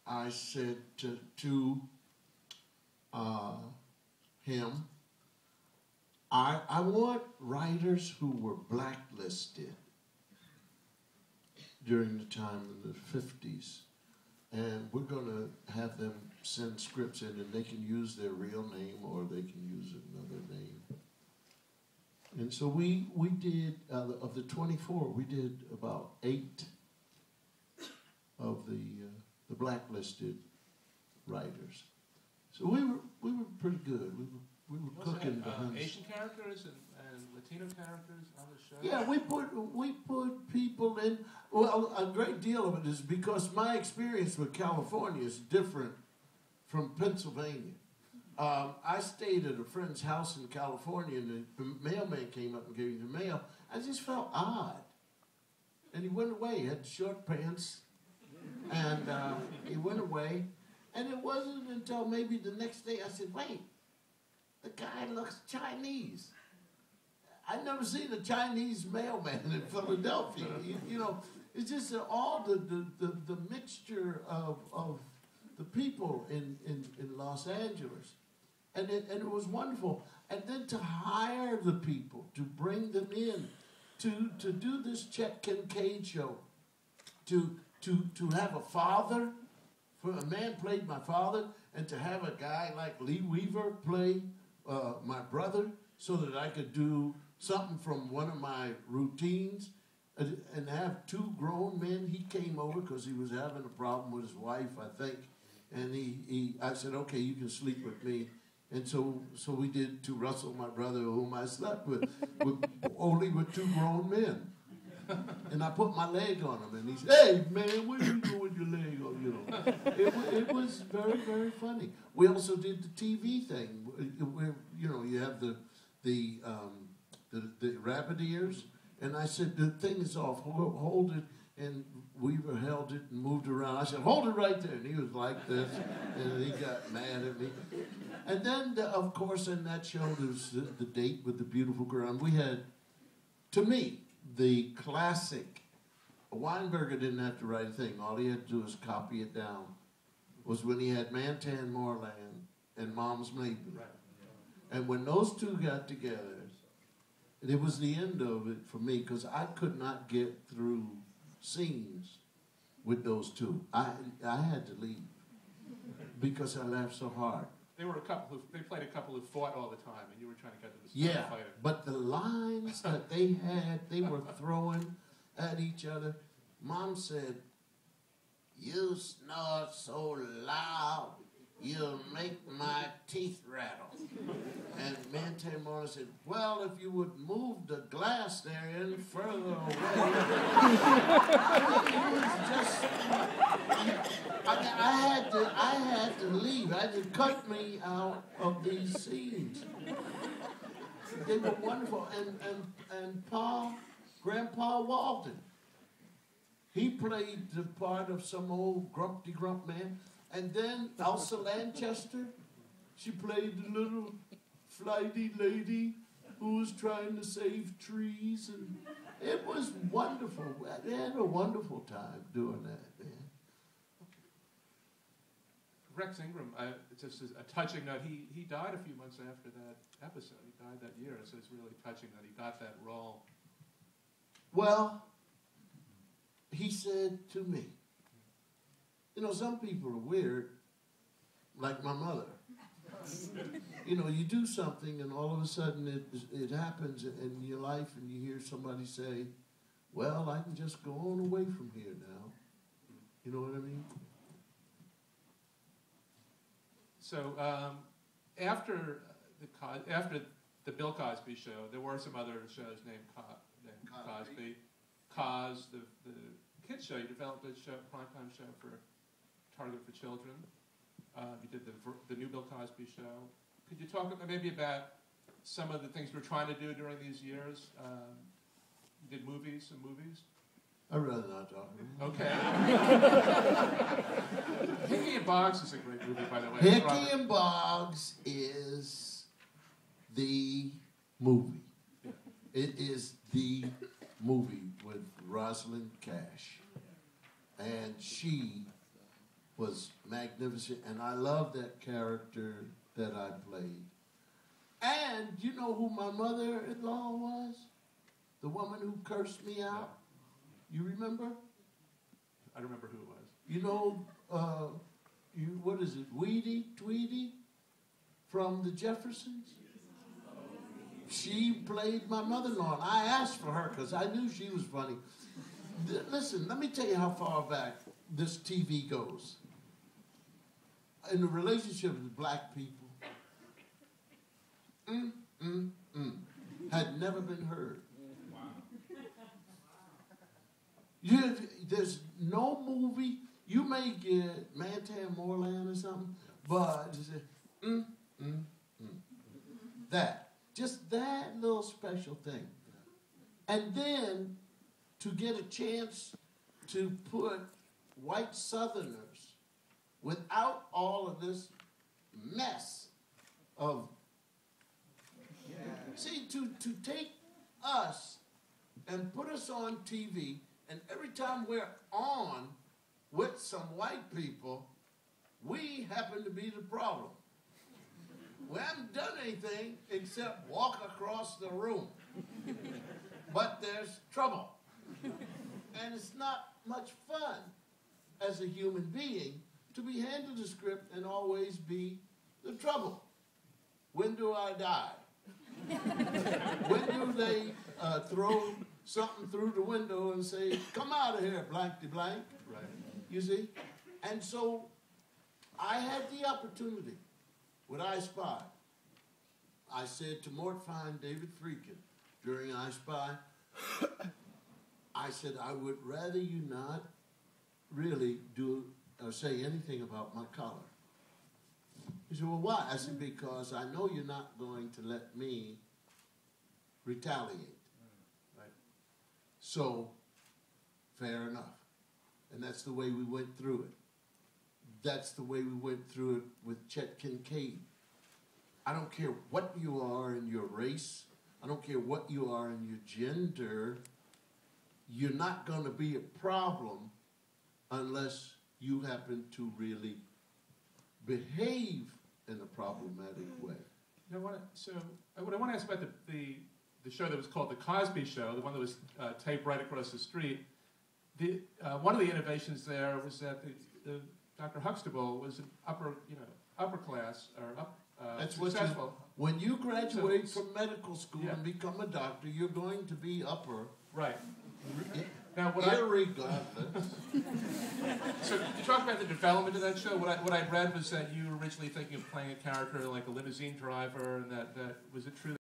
I said to him, I want writers who were blacklisted during the time in the 50s. And we're going to have them send scripts in, and they can use their real name or they can use another name. And so we did, of the 24, we did about 8 of the blacklisted writers. So we were pretty good. We were cooking behind. Asian characters and Latino characters on the show? Yeah, we put people in. Well, a great deal of it is because my experience with California is different from Pennsylvania. I stayed at a friend's house in California, and the mailman came up and gave me the mail. I just felt odd. And he went away. He had short pants. And he went away. And it wasn't until maybe the next day I said, wait, the guy looks Chinese. I've never seen a Chinese mailman in Philadelphia. You know, it's just all the mixture of the people in Los Angeles. And it was wonderful. And then to hire the people, to bring them in, to do this Chet Kincaid show, to have a father, for a man played my father, and to have a guy like Lee Weaver play my brother, so that I could do something from one of my routines, and have 2 grown men. He came over because he was having a problem with his wife, I think, and I said, okay, you can sleep with me. And so we did To Russell, my brother, whom I slept with only with 2 grown men. And I put my leg on him, and he said, hey, man, what are you doing with your leg on? You know, it was very, very funny. We also did the TV thing, where, you know, you have the rabbit ears, and I said, the thing is off, hold it, and Weaver held it and moved around. I said, hold it right there, and he was like this, and he got mad at me. And then, of course, in that show, there was the date with the beautiful girl, and we had, to me, the classic. Weinberger didn't have to write a thing. All he had to do was copy it down. Was when he had Mantan Moreland and Mom's Maiden. Right. And when those 2 got together, it was the end of it for me, because I could not get through scenes with those 2. I had to leave because I laughed so hard. They played a couple who fought all the time, and you were trying to get to the Yeah, fighter. But the lines that they had, they were throwing at each other. Mom said, you snort so loud, you'll make my teeth rattle. And Mantan Moore said, well, if you would move the glass there any further away. It was just, I had to leave. I had to cut me out of these scenes. They were wonderful. And Grandpa Walden, he played the part of some old grumpy grump man. And then Elsa Lanchester, she played the little flighty lady who was trying to save trees. And it was wonderful. They had a wonderful time doing that, man. Rex Ingram, just as a touching note, he died a few months after that episode. He died that year, so it's really touching that he got that role. Well, he said to me, you know, some people are weird, like my mother. You know, you do something and all of a sudden it happens in your life and you hear somebody say, well, I can just go on away from here now. You know what I mean? So after the Bill Cosby show, there were some other shows named Cosby. Cos, the kids show, you developed a primetime show for Target for Children. You did the new Bill Cosby show. Could you talk maybe about some of the things you were trying to do during these years? You did some movies? I'd rather not talk about it. Okay. Hickey and Boggs is a great movie, by the way. Hickey and Boggs is the movie. Yeah. It is the movie with Rosalind Cash. And she was magnificent, and I love that character that I played. And you know who my mother-in-law was? The woman who cursed me out? You remember? I don't remember who it was. You know, what is it, Tweety from the Jeffersons? She played my mother-in-law, and I asked for her because I knew she was funny. Listen, let me tell you how far back this TV goes. In the relationship with black people, had never been heard. There's no movie, you may get Mantan Moreland or something, but that, just that little special thing. And then to get a chance to put white Southerners without all of this mess of, see, to take us and put us on TV, and every time we're on with some white people, we happen to be the problem. We haven't done anything except walk across the room. But there's trouble. And it's not much fun as a human being to be handed a script and always be the trouble. When do I die? When do they throw something through the window and say, come out of here, blankety blank? Right. You see? And so I had the opportunity with I Spy. I said to Mort Fine, David Friedkin, during I Spy, I said, I would rather you not really do or say anything about my collar. He said, well, why? I said, because I know you're not going to let me retaliate. Right. So, fair enough. And that's the way we went through it. That's the way we went through it with Chet Kincaid. I don't care what you are in your race. I don't care what you are in your gender. You're not going to be a problem unless you happen to really behave in a problematic way. You know what? So what I want to ask about the show that was called The Cosby Show, the one that was taped right across the street. One of the innovations there was that the Dr. Huxtable was an upper class or That's successful. When you graduate from medical school and become a doctor, you're going to be upper. Right. Now, irregardless. So to talk about the development of that show, what I read was that you were originally thinking of playing a character like a limousine driver, and that was it true